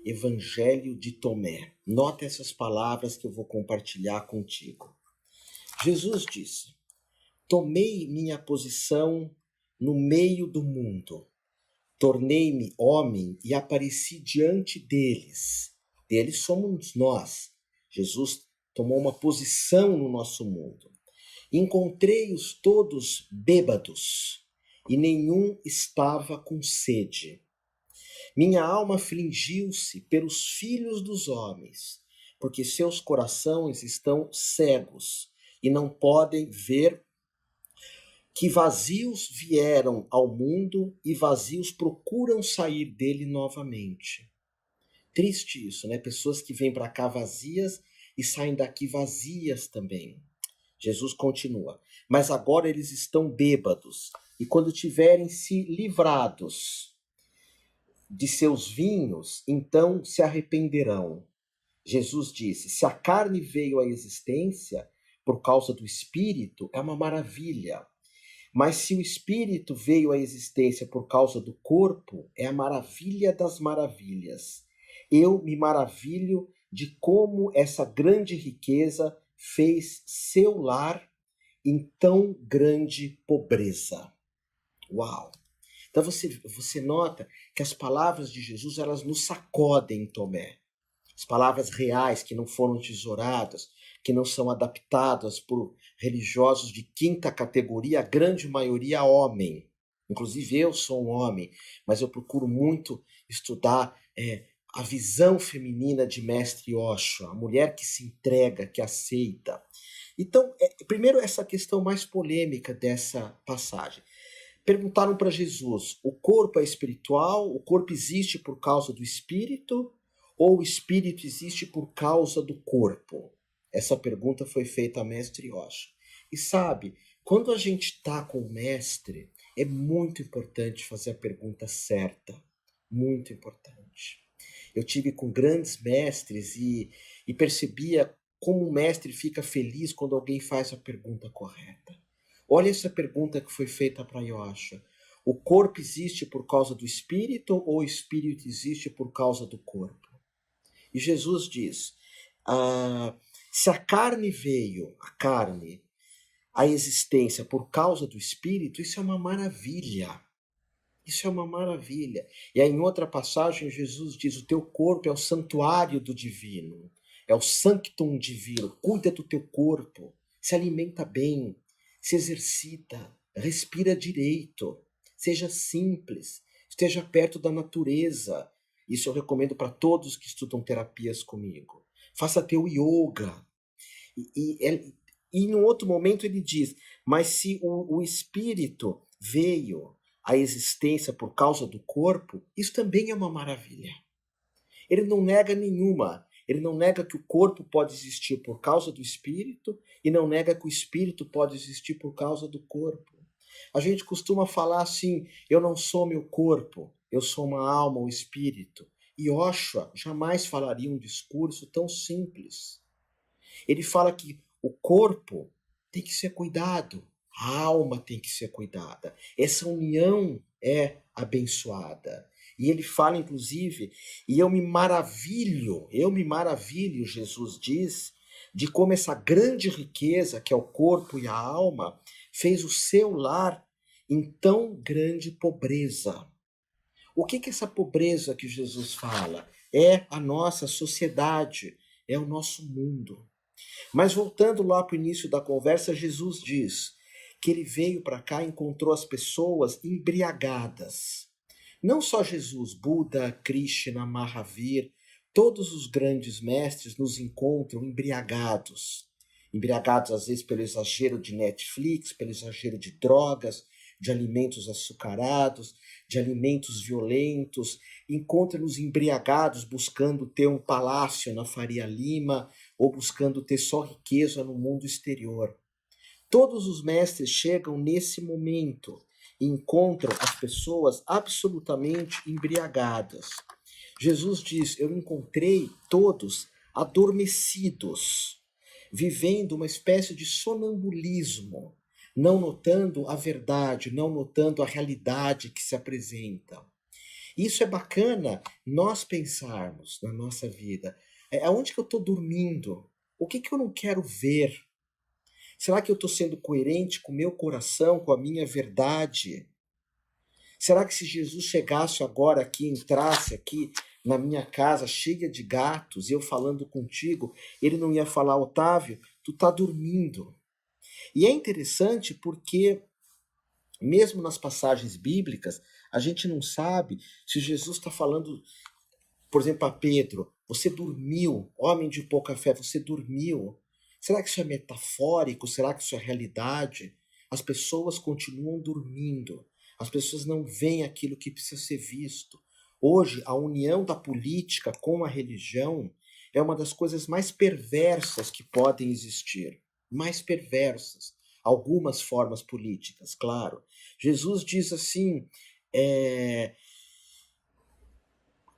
Evangelho de Tomé. Nota essas palavras que eu vou compartilhar contigo. Jesus disse: tomei minha posição no meio do mundo, tornei-me homem e apareci diante deles. Deles somos nós. Jesus tomou uma posição no nosso mundo. Encontrei-os todos bêbados e nenhum estava com sede. Minha alma afligiu-se pelos filhos dos homens, porque seus corações estão cegos e não podem ver que vazios vieram ao mundo e vazios procuram sair dele novamente. Triste isso, né? Pessoas que vêm para cá vazias e saem daqui vazias também. Jesus continua: mas agora eles estão bêbados, e quando tiverem se livrados de seus vinhos, então se arrependerão. Jesus disse: se a carne veio à existência por causa do Espírito, é uma maravilha. Mas se o Espírito veio à existência por causa do corpo, é a maravilha das maravilhas. Eu me maravilho de como essa grande riqueza fez seu lar em tão grande pobreza. Uau! Então você nota que as palavras de Jesus, elas nos sacodem, Tomé. As palavras reais que não foram tesouradas, que não são adaptadas por religiosos de quinta categoria, a grande maioria homem. Inclusive eu sou um homem, mas eu procuro muito estudar a visão feminina de Mestre Osho, a mulher que se entrega, que aceita. Então, primeiro essa questão mais polêmica dessa passagem. Perguntaram para Jesus: o corpo é espiritual? O corpo existe por causa do espírito? Ou o espírito existe por causa do corpo? Essa pergunta foi feita a Mestre Osho. E sabe, quando a gente está com o mestre, é muito importante fazer a pergunta certa. Muito importante. Eu tive com grandes mestres e percebia como o mestre fica feliz quando alguém faz a pergunta correta. Olha essa pergunta que foi feita para Osho. O corpo existe por causa do espírito ou o espírito existe por causa do corpo? E Jesus diz: se a carne veio, a existência por causa do espírito, isso é uma maravilha. Isso é uma maravilha. E aí, em outra passagem, Jesus diz: o teu corpo é o santuário do divino, é o sanctum divino. Cuida do teu corpo, se alimenta bem, se exercita, respira direito, seja simples, esteja perto da natureza. Isso eu recomendo para todos que estudam terapias comigo. Faça teu yoga. E em um outro momento ele diz: mas se o espírito veio à existência por causa do corpo, isso também é uma maravilha. Ele não nega nenhuma. Ele não nega que o corpo pode existir por causa do espírito e não nega que o espírito pode existir por causa do corpo. A gente costuma falar assim: eu não sou meu corpo, eu sou uma alma, um espírito. E Osho jamais falaria um discurso tão simples. Ele fala que o corpo tem que ser cuidado, a alma tem que ser cuidada. Essa união é abençoada. E ele fala, inclusive, e eu me maravilho, Jesus diz, de como essa grande riqueza, que é o corpo e a alma, fez o seu lar em tão grande pobreza. O que é essa pobreza que Jesus fala? É a nossa sociedade, é o nosso mundo. Mas voltando lá para o início da conversa, Jesus diz que ele veio para cá e encontrou as pessoas embriagadas. Não só Jesus, Buda, Krishna, Mahavir, todos os grandes mestres nos encontram embriagados. Embriagados às vezes pelo exagero de Netflix, pelo exagero de drogas, de alimentos açucarados, de alimentos violentos. Encontra-nos embriagados buscando ter um palácio na Faria Lima ou buscando ter só riqueza no mundo exterior. Todos os mestres chegam nesse momento e encontram as pessoas absolutamente embriagadas. Jesus diz: eu encontrei todos adormecidos, vivendo uma espécie de sonambulismo, não notando a verdade, não notando a realidade que se apresenta. Isso é bacana nós pensarmos na nossa vida. Aonde que eu estou dormindo? O que que eu não quero ver? Será que eu estou sendo coerente com o meu coração, com a minha verdade? Será que se Jesus chegasse agora aqui, entrasse aqui na minha casa cheia de gatos, e eu falando contigo, ele não ia falar, Otávio, tu tá dormindo. E é interessante porque, mesmo nas passagens bíblicas, a gente não sabe se Jesus está falando, por exemplo, a Pedro, você dormiu, homem de pouca fé, você dormiu. Será que isso é metafórico? Será que isso é realidade? As pessoas continuam dormindo. As pessoas não veem aquilo que precisa ser visto. Hoje, a união da política com a religião é uma das coisas mais perversas que podem existir. Mais perversas. Algumas formas políticas, claro. Jesus diz assim: é,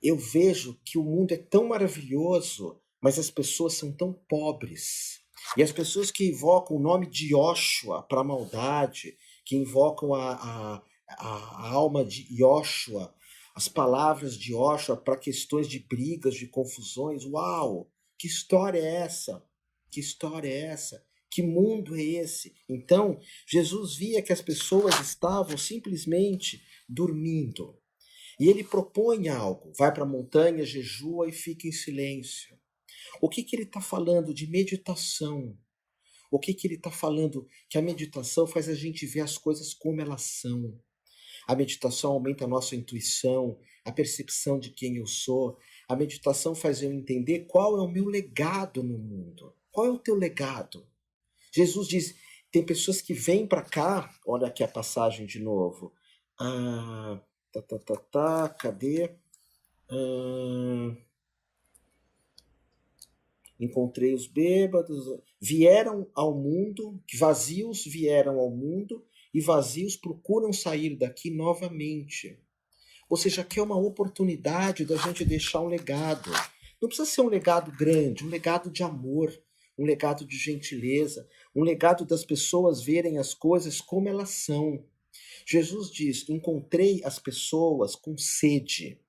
eu vejo que o mundo é tão maravilhoso, mas as pessoas são tão pobres. E as pessoas que invocam o nome de Yoshua para a maldade, que invocam a alma de Yoshua, as palavras de Yoshua para questões de brigas, de confusões, uau! Que história é essa? Que história é essa? Que mundo é esse? Então, Jesus via que as pessoas estavam simplesmente dormindo. E ele propõe algo, vai para a montanha, jejua e fica em silêncio. O que que ele está falando de meditação? O que que ele está falando que a meditação faz a gente ver as coisas como elas são? A meditação aumenta a nossa intuição, a percepção de quem eu sou. A meditação faz eu entender qual é o meu legado no mundo. Qual é o teu legado? Jesus diz, tem pessoas que vêm para cá, olha aqui a passagem de novo. Cadê? Encontrei os bêbados, vieram ao mundo, vazios vieram ao mundo, e vazios procuram sair daqui novamente. Ou seja, aqui é uma oportunidade da gente deixar um legado. Não precisa ser um legado grande, um legado de amor, um legado de gentileza, um legado das pessoas verem as coisas como elas são. Jesus diz, encontrei as pessoas com sede,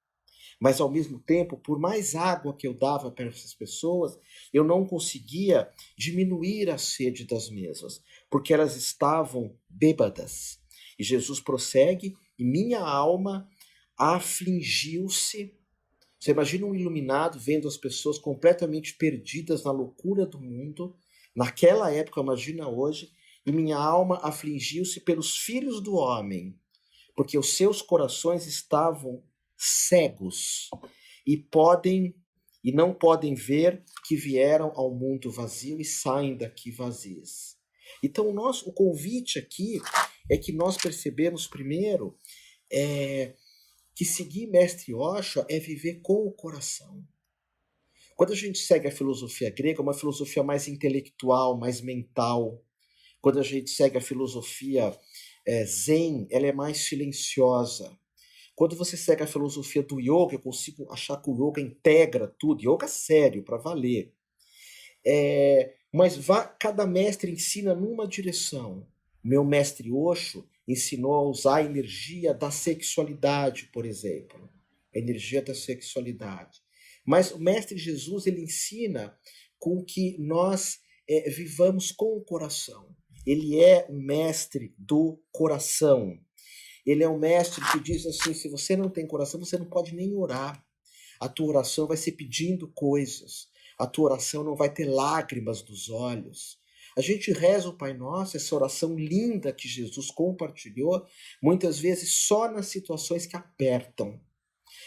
mas ao mesmo tempo, por mais água que eu dava para essas pessoas, eu não conseguia diminuir a sede das mesmas, porque elas estavam bêbadas. E Jesus prossegue, e minha alma afligiu-se. Você imagina um iluminado vendo as pessoas completamente perdidas na loucura do mundo, naquela época, imagina hoje, e minha alma afligiu-se pelos filhos do homem, porque os seus corações estavam cegos e não podem ver que vieram ao mundo vazio e saem daqui vazios. Então o convite aqui é que nós percebemos primeiro que seguir Mestre Osho é viver com o coração. Quando a gente segue a filosofia grega, é uma filosofia mais intelectual, mais mental. Quando a gente segue a filosofia Zen, ela é mais silenciosa. Quando você segue a filosofia do yoga, eu consigo achar que o yoga integra tudo. Yoga sério, para valer. Mas cada mestre ensina numa direção. Meu mestre Osho ensinou a usar a energia da sexualidade, por exemplo. A energia da sexualidade. Mas o mestre Jesus, ele ensina com que nós vivamos com o coração. Ele é o mestre do coração. Ele é um mestre que diz assim, se você não tem coração, você não pode nem orar. A tua oração vai ser pedindo coisas. A tua oração não vai ter lágrimas dos olhos. A gente reza o Pai Nosso, essa oração linda que Jesus compartilhou, muitas vezes só nas situações que apertam.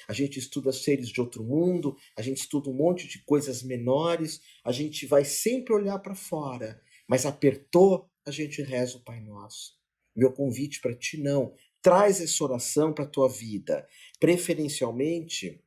A gente estuda seres de outro mundo, a gente estuda um monte de coisas menores, a gente vai sempre olhar para fora, mas apertou, a gente reza o Pai Nosso. Meu convite para ti não, traz essa oração para a tua vida, preferencialmente,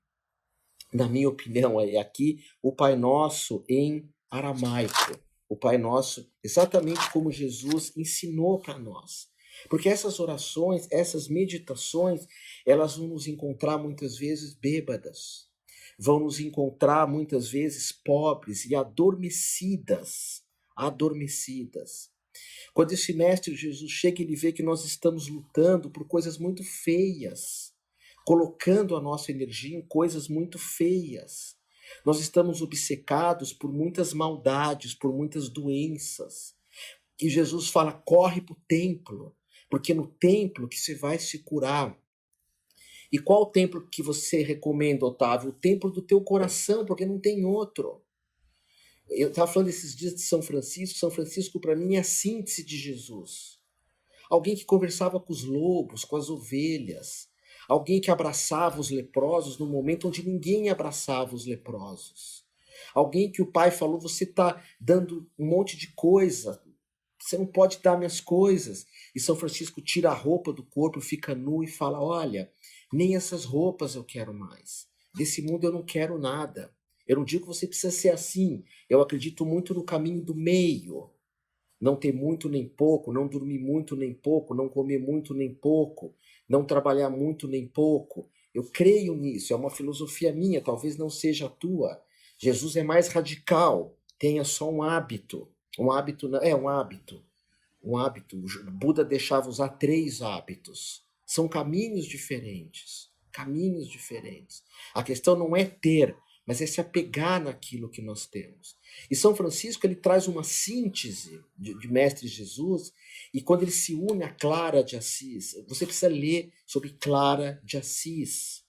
na minha opinião, é aqui o Pai Nosso em aramaico, o Pai Nosso exatamente como Jesus ensinou para nós. Porque essas orações, essas meditações, elas vão nos encontrar muitas vezes bêbadas, vão nos encontrar muitas vezes pobres e adormecidas. Quando esse mestre Jesus chega, ele vê que nós estamos lutando por coisas muito feias, colocando a nossa energia em coisas muito feias. Nós estamos obcecados por muitas maldades, por muitas doenças. E Jesus fala, corre para o templo, porque no templo que você vai se curar. E qual o templo que você recomenda, Otávio? O templo do teu coração, porque não tem outro. Eu estava falando esses dias de São Francisco. São Francisco, para mim, é a síntese de Jesus. Alguém que conversava com os lobos, com as ovelhas. Alguém que abraçava os leprosos no momento onde ninguém abraçava os leprosos. Alguém que o pai falou, você está dando um monte de coisa, você não pode dar minhas coisas. E São Francisco tira a roupa do corpo, fica nu e fala, olha, nem essas roupas eu quero mais. Desse mundo eu não quero nada. Eu não digo que você precisa ser assim. Eu acredito muito no caminho do meio. Não ter muito nem pouco, não dormir muito nem pouco, não comer muito nem pouco, não trabalhar muito nem pouco. Eu creio nisso, é uma filosofia minha, talvez não seja a tua. Jesus é mais radical, tenha só um hábito. Um hábito, um hábito. Um hábito. O Buda deixava usar 3 hábitos. São caminhos diferentes. Caminhos diferentes. A questão não é ter, mas é se apegar naquilo que nós temos. E São Francisco, ele traz uma síntese de Mestre Jesus, e quando ele se une a Clara de Assis, você precisa ler sobre Clara de Assis.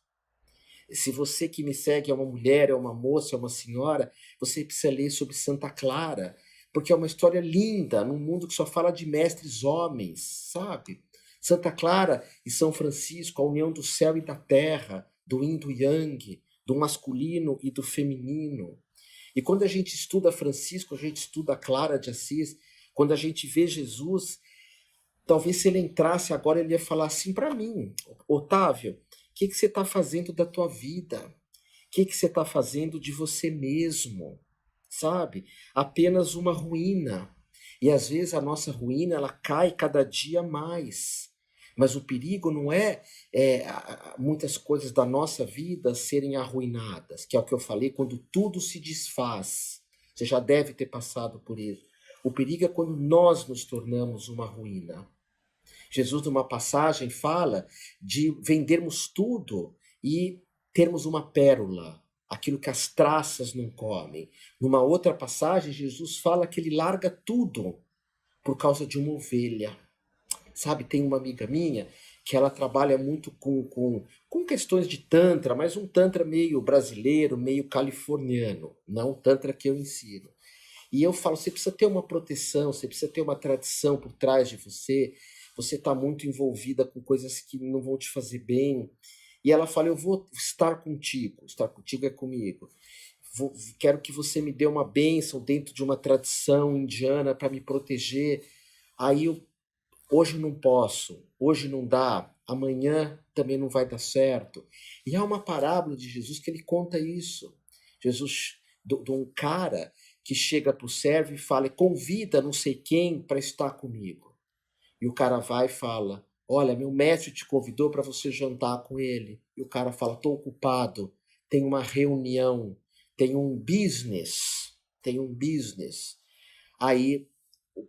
Se você que me segue é uma mulher, é uma moça, é uma senhora, você precisa ler sobre Santa Clara, porque é uma história linda, num mundo que só fala de mestres homens, sabe? Santa Clara e São Francisco, a união do céu e da terra, do yin e do yang, do masculino e do feminino. E quando a gente estuda Francisco, a gente estuda Clara de Assis, quando a gente vê Jesus, talvez se ele entrasse agora, ele ia falar assim para mim, Otávio, o que você está fazendo da tua vida? O que você está fazendo de você mesmo? Sabe? Apenas uma ruína. E às vezes a nossa ruína, ela cai cada dia mais. Mas o perigo não é, muitas coisas da nossa vida serem arruinadas, que é o que eu falei, quando tudo se desfaz. Você já deve ter passado por isso. O perigo é quando nós nos tornamos uma ruína. Jesus, numa passagem, fala de vendermos tudo e termos uma pérola, aquilo que as traças não comem. Numa outra passagem, Jesus fala que ele larga tudo por causa de uma ovelha. Sabe, tem uma amiga minha que ela trabalha muito com questões de tantra, mas um tantra meio brasileiro, meio californiano, não o tantra que eu ensino. E eu falo, você precisa ter uma proteção, você precisa ter uma tradição por trás de você, você está muito envolvida com coisas que não vão te fazer bem. E ela fala, eu vou estar contigo é comigo. Quero que você me dê uma bênção dentro de uma tradição indiana para me proteger. Aí hoje não posso, hoje não dá, amanhã também não vai dar certo. E há uma parábola de Jesus que ele conta isso. Jesus, de um cara que chega para o servo e fala, convida não sei quem para estar comigo. E o cara vai e fala, olha, meu mestre te convidou para você jantar com ele. E o cara fala, estou ocupado, tem uma reunião, tem um business. Aí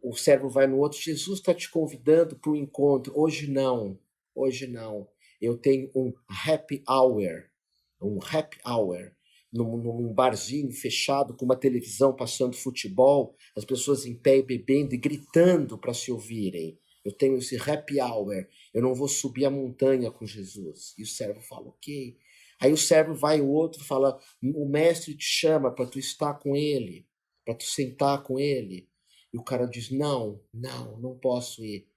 o servo vai no outro, Jesus está te convidando para o encontro. Hoje não. Eu tenho um happy hour, num barzinho fechado, com uma televisão passando futebol, as pessoas em pé e bebendo e gritando para se ouvirem. Eu tenho esse happy hour, eu não vou subir a montanha com Jesus. E o servo fala, ok. Aí o servo vai, o outro fala, o mestre te chama para tu estar com ele, para tu sentar com ele. E o cara diz, não posso ir.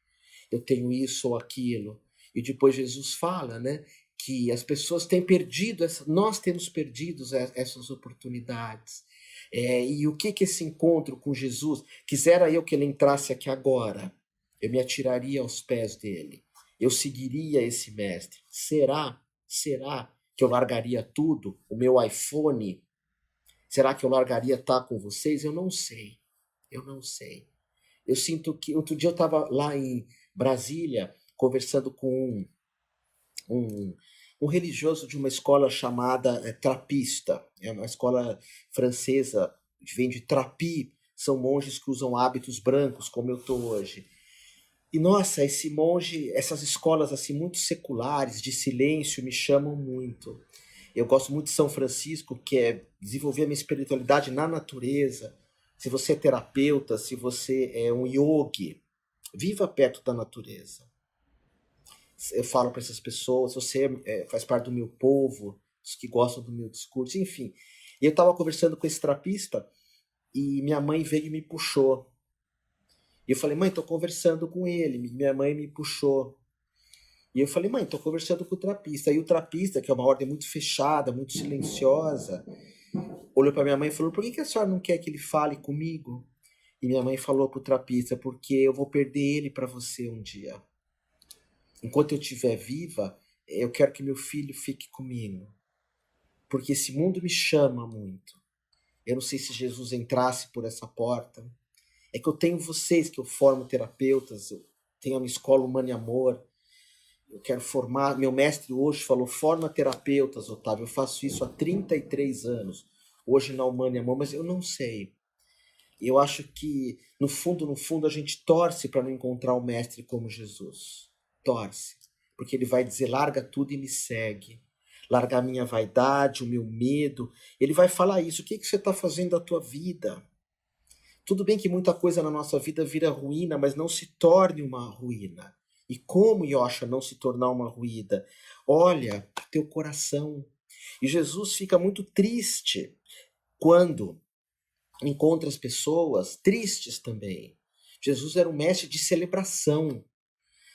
Eu tenho isso ou aquilo. E depois Jesus fala, né, que as pessoas têm perdido, nós temos perdido essas oportunidades. E o que esse encontro com Jesus, quisera eu que ele entrasse aqui agora, eu me atiraria aos pés dele, eu seguiria esse mestre. Será que eu largaria tudo, o meu iPhone? Será que eu largaria estar com vocês? Eu não sei. Eu sinto que outro dia eu estava lá em Brasília conversando com um religioso de uma escola chamada Trapista. É uma escola francesa, vem de Trapi, são monges que usam hábitos brancos, como eu estou hoje. E nossa, esse monge, essas escolas assim muito seculares, de silêncio, me chamam muito. Eu gosto muito de São Francisco, que é desenvolver a minha espiritualidade na natureza. Se você é terapeuta, se você é um yogi, viva perto da natureza. Eu falo para essas pessoas, se você faz parte do meu povo, os que gostam do meu discurso, enfim. E eu estava conversando com esse trapista e minha mãe veio e me puxou. E eu falei, mãe, estou conversando com ele. Minha mãe me puxou. E eu falei, mãe, estou conversando com o trapista. E o trapista, que é uma ordem muito fechada, muito silenciosa, olhou para minha mãe e falou, por que que a senhora não quer que ele fale comigo? E minha mãe falou pro trapista, porque eu vou perder ele para você um dia. Enquanto eu estiver viva, eu quero que meu filho fique comigo. Porque esse mundo me chama muito. Eu não sei se Jesus entrasse por essa porta. É que eu tenho vocês, que eu formo terapeutas, eu tenho a minha escola Humana e Amor. Eu quero formar, meu mestre hoje falou, forma terapeutas, Otávio. Eu faço isso há 33 anos. Hoje na Humana e Amor, mas eu não sei. Eu acho que, no fundo, a gente torce para não encontrar um mestre como Jesus. Torce. Porque ele vai dizer, larga tudo e me segue. Largar a minha vaidade, o meu medo. Ele vai falar isso. O que você está fazendo da tua vida? Tudo bem que muita coisa na nossa vida vira ruína, mas não se torne uma ruína. E como, Yosha, não se tornar uma ruína? Olha o teu coração. E Jesus fica muito triste quando encontra as pessoas tristes também. Jesus era um mestre de celebração.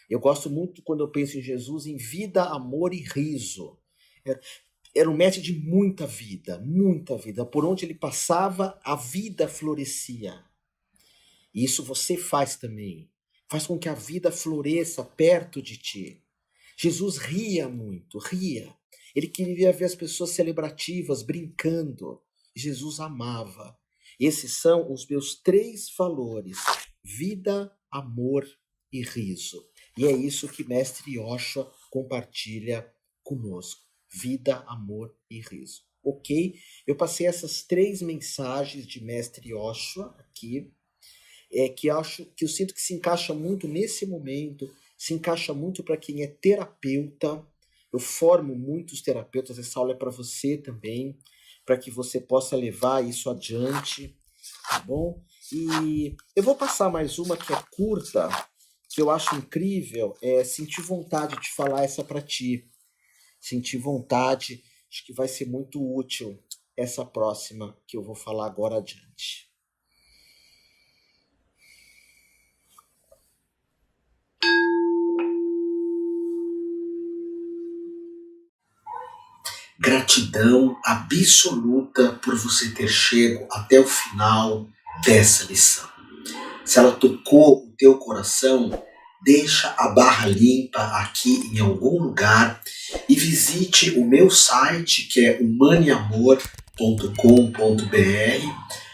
Eu gosto muito, quando eu penso em Jesus, em vida, amor e riso. Era um mestre de muita vida, muita vida. Por onde ele passava, a vida florescia. E isso você faz também. Faz com que a vida floresça perto de ti. Jesus ria muito, ria. Ele queria ver as pessoas celebrativas, brincando. Jesus amava. Esses são os meus 3 valores: vida, amor e riso. E é isso que Mestre Yosha compartilha conosco. Vida, amor e riso. Ok? Eu passei essas 3 mensagens de Mestre Yosha aqui, que eu sinto que se encaixa muito nesse momento, se encaixa muito para quem é terapeuta. Eu formo muitos terapeutas, essa aula é para você também, para que você possa levar isso adiante, tá bom? E eu vou passar mais uma que é curta, que eu acho incrível, senti vontade de falar essa para ti. Senti vontade, acho que vai ser muito útil essa próxima que eu vou falar agora adiante. Gratidão absoluta por você ter chego até o final dessa lição. Se ela tocou o teu coração, deixa a barra limpa aqui em algum lugar e visite o meu site, que é humaniamor.com.br.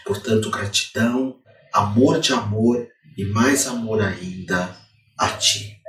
Portanto, gratidão, amor de amor e mais amor ainda a ti.